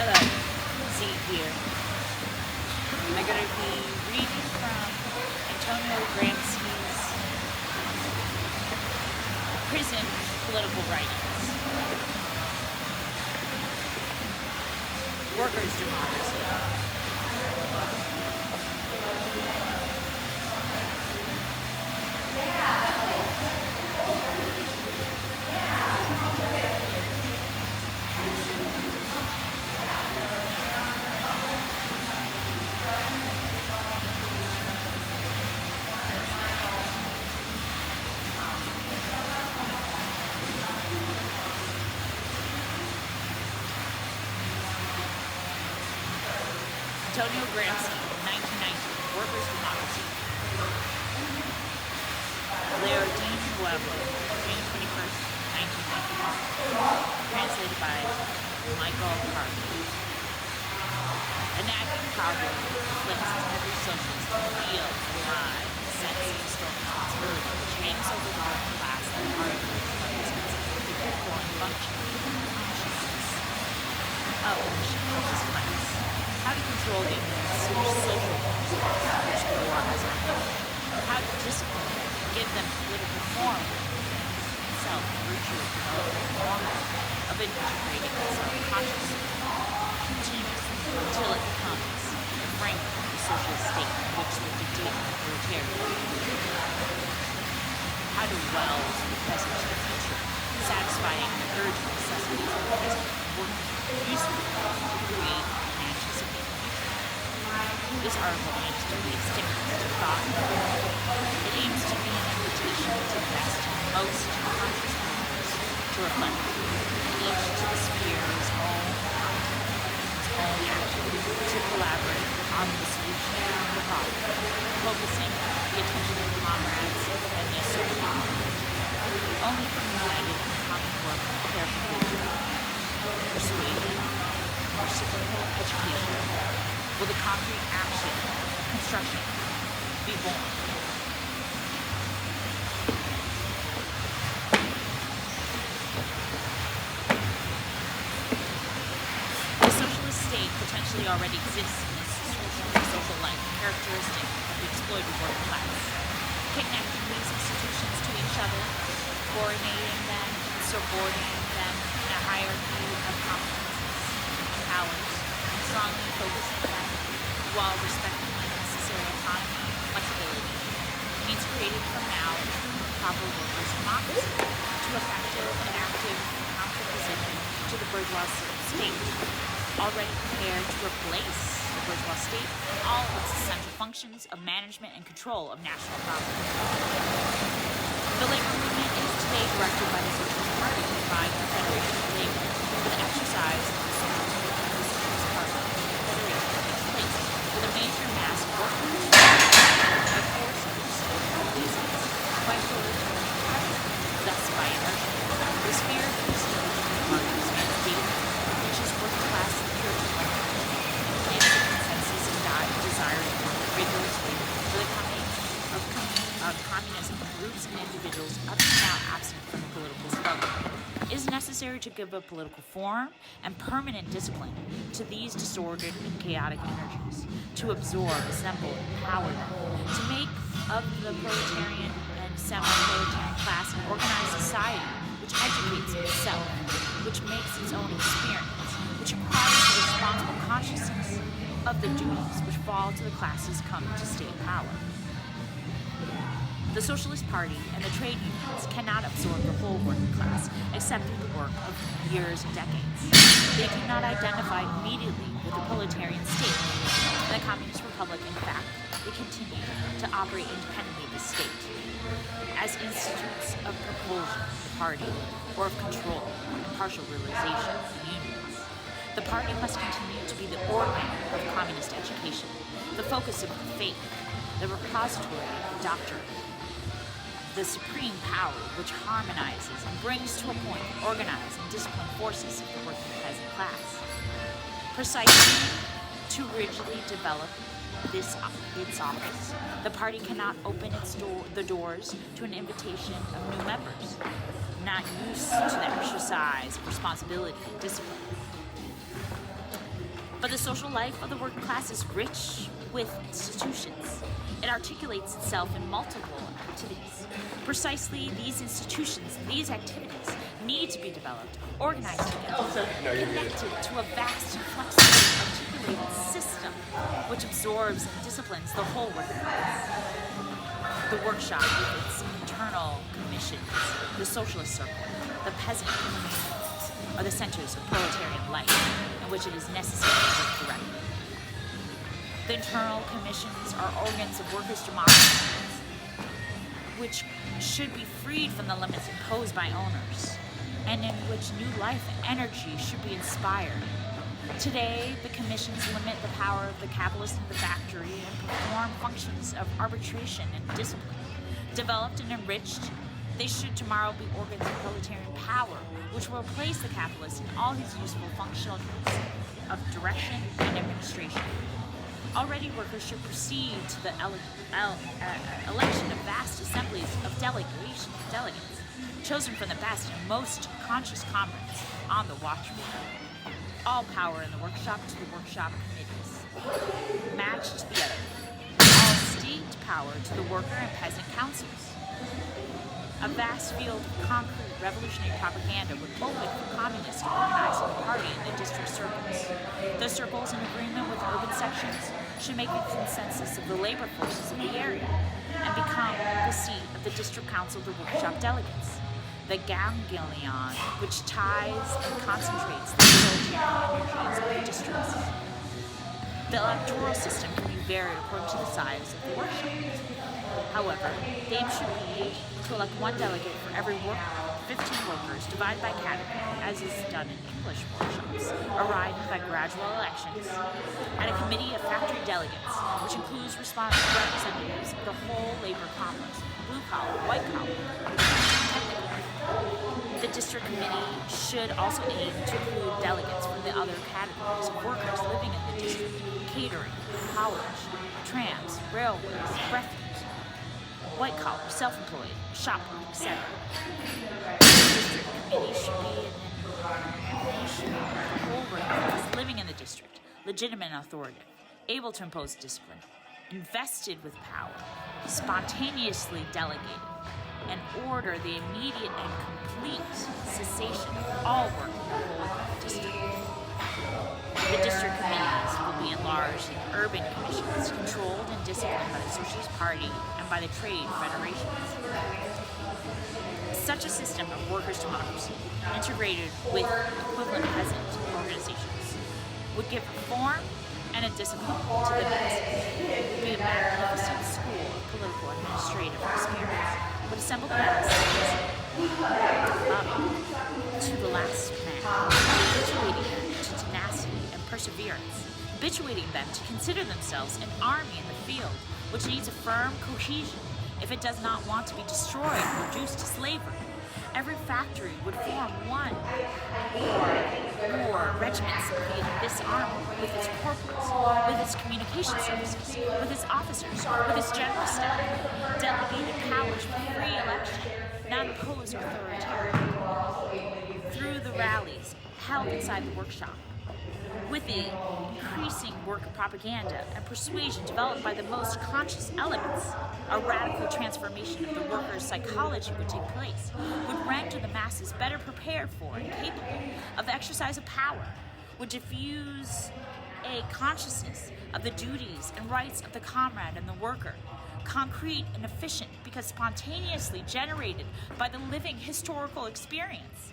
Hello, Z here. I'm going to be reading from Antonio Gramsci's Prison Political Writings. Workers' Democracy. Antonio Gramsci, 1919, Workers' Democracy. Leodine Nuevo, June 21st, 1991. Translated by Michael Harvey. A nagging problem afflicts every socialist who feels alive a sense of historical responsibility which hangs over the working class and the party represents the critical and functioning consciousness of this class. How to control the social forces which the war has unleashed. How to discipline them, give them political form itself in virtue of the form of integrating self-consciousness continuously until it becomes the framework of the socialist state in which the dictator proletariat. How to weld the present to the future, satisfying the urgent necessities of the present work usefully to create and anticipate the future. This article aims to be a stimulus to thought. It aims to be an invitation to the best and most conscious movements to reflect, look to the sphere's own content, its own action, to collaborate on the solution of the problem, focusing the attention of comrades and the associated. Only from united in common work, clarification, persuasion, reciprocal education will the concrete action of construction be born. The socialist state potentially already exists in the social life, characteristic of the exploited working class, connecting these institutions to each other, coordinating them, and subordinating them in a hierarchy of competencies and powers, and strongly focusing them while respecting the necessary autonomy and flexibility, means creating from now proper workers' democracy to effective and active counterposition to the bourgeois state, already prepared to replace the bourgeois state in all of its essential functions of management and control of national property. The labor movement is today directed by the Socialist Party by the Federation of Labor for the exercise of the Socialist Party Federation takes place with a major mass of workers, of course, by proletariat, thus by inertia. The sphere of the Socialist Party spans daily, reaches working class security, and claims the consensus and desire to work rigorously for the coming of communism in groups and individuals up to now absent from the political struggle. It is necessary to give a political form and permanent discipline to these disordered and chaotic energies, to absorb, assemble, and empower them, to make of the proletarian and semi-proletarian class an organized society which educates itself, which makes its own experience, which acquires a responsible consciousness of the duties which fall to the classes come to state power. The Socialist Party and the trade unions cannot absorb the whole working class, except through the work of years and decades. They do not identify immediately with the proletarian state. In the Communist Republic, in fact, they continue to operate independently of the state, as institutes of propulsion of the party, or of control and partial realization of the unions. The party must continue to be the organ of communist education, the focus of faith, the repository of the doctrine, the supreme power which harmonizes and brings to a point organized and disciplined forces of the working peasant class. Precisely to rigidly develop its office, the party cannot open the doors to an invitation of new members, not used to the exercise of responsibility and discipline. But the social life of the working class is rich with institutions. It articulates itself in multiple activities. Precisely these institutions, these activities, need to be developed, organized together, connected to a vast and flexible, articulated system which absorbs and disciplines the whole working class. The workshop with its internal commissions, the socialist circle, the peasant communities, are the centers of proletarian life in which it is necessary to work directly. The internal commissions are organs of workers' democracies, which should be freed from the limits imposed by owners, and in which new life and energy should be inspired. Today, the commissions limit the power of the capitalist in the factory and perform functions of arbitration and discipline. Developed and enriched, they should tomorrow be organs of proletarian power, which will replace the capitalist in all his useful functions of direction and administration. Already workers should proceed to the election of vast assemblies of delegates, chosen from the best and most conscious comrades on the watchroom. All power in the workshop to the workshop committees, matched together. All state power to the worker and peasant councils. A vast field of concrete revolutionary propaganda would open for communists to organize a party in the district circles. The circles, in agreement with urban sections, should make a consensus of the labor forces in the area and become the seat of the district council of the workshop delegates. The ganglion, which ties and concentrates the proletarian energies of the districts. The electoral system can be varied according to the size of the workshop. However, the aim should be to elect one delegate for every worker, 15 workers, divided by category, as is done in English workshops, arrived by gradual elections, and a committee of factory delegates, which includes representatives of the whole labor complex, blue collar, white collar, technical. The district committee should also aim to include delegates from the other categories of workers living in the district: catering, haulage, trams, railways, refuse, white collar, self-employed, shop work, etc. The district committee should be an emanation of the whole workers living in the district, legitimate and authoritative, able to impose discipline, invested with power, spontaneously delegated, and order the immediate and complete cessation of all work in the whole district. The district committees will be enlarged in urban commissions, controlled and disciplined by the Socialist Party and by the trade federations. Such a system of workers' democracy, integrated with equivalent peasant organizations, would give form and a discipline to the masses. It would be a magnificent school of political administrative experience. Would assemble the masses to the last man, habituating them to tenacity and perseverance, habituating them to consider themselves an army in the field, which needs a firm cohesion if it does not want to be destroyed or reduced to slavery. Every factory would form one or more regiments of this army, with its corporals, with its communication services, with its officers, with its general staff, delegated powers for free election, not imposed authoritarian, through the rallies held inside the workshop. With the increasing work of propaganda and persuasion developed by the most conscious elements, a radical transformation of the workers' psychology would take place, would render the masses better prepared for and capable of the exercise of power, would diffuse a consciousness of the duties and rights of the comrade and the worker, concrete and efficient because spontaneously generated by the living historical experience.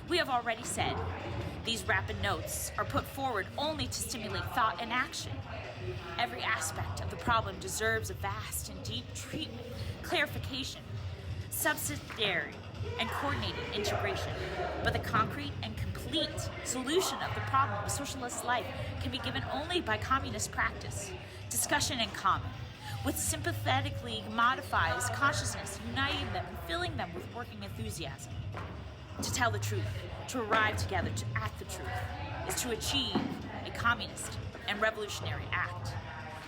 We have already said, these rapid notes are put forward only to stimulate thought and action. Every aspect of the problem deserves a vast and deep treatment, clarification, subsidiary, and coordinated integration. But the concrete and complete solution of the problem of socialist life can be given only by communist practice, discussion in common, with sympathetically modified consciousness, uniting them and filling them with working enthusiasm. To tell the truth, to arrive together, to act the truth, is to achieve a communist and revolutionary act.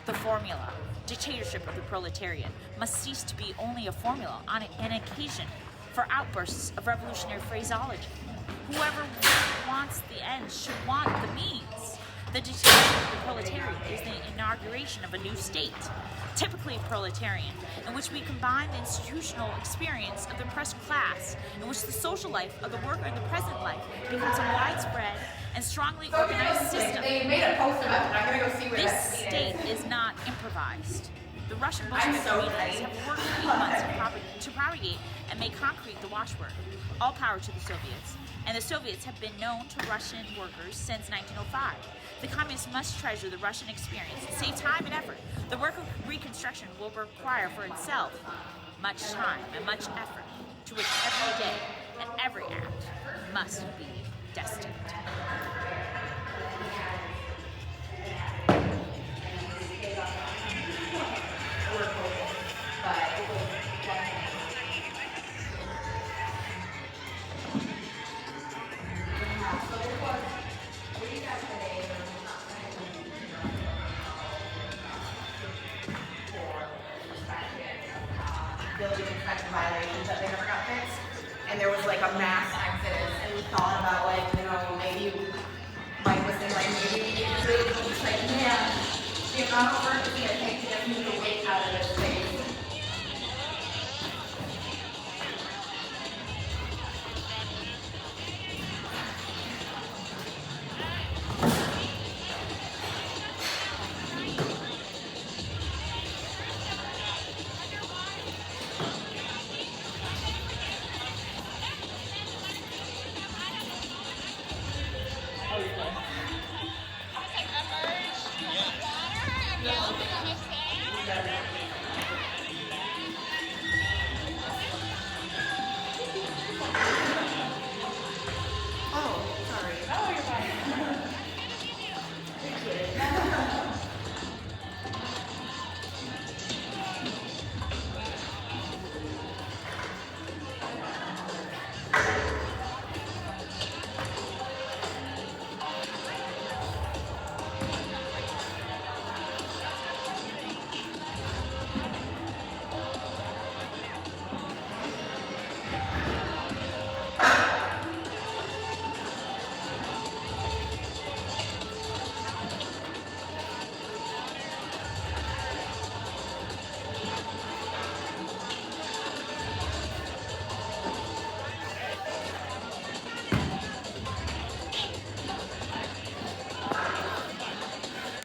The formula, dictatorship of the proletariat, must cease to be only a formula on an occasion for outbursts of revolutionary phraseology. Whoever wants the ends should want the means. The dictatorship of the proletariat is the inauguration of a new state, typically proletarian, in which we combine the institutional experience of the oppressed class, in which the social life of the worker in the present life becomes a widespread and strongly organized system. They made a post about it. I'm gonna go see where This that scene state is. is not improvised. The Russian Bolshevik leaders have worked for 8 months to propagate and make concrete the watchword, all power to the Soviets. And the Soviets have been known to Russian workers since 1905. The communists must treasure the Russian experience and save time and effort. The work of reconstruction will require for itself much time and much effort, to which every day and every act must be destined. Building inspection violations that they never got fixed, and there was like a mass exodus, and we thought about like, you know, maybe Mike was saying like maybe we need to do it, but he's like, yeah, the amount of work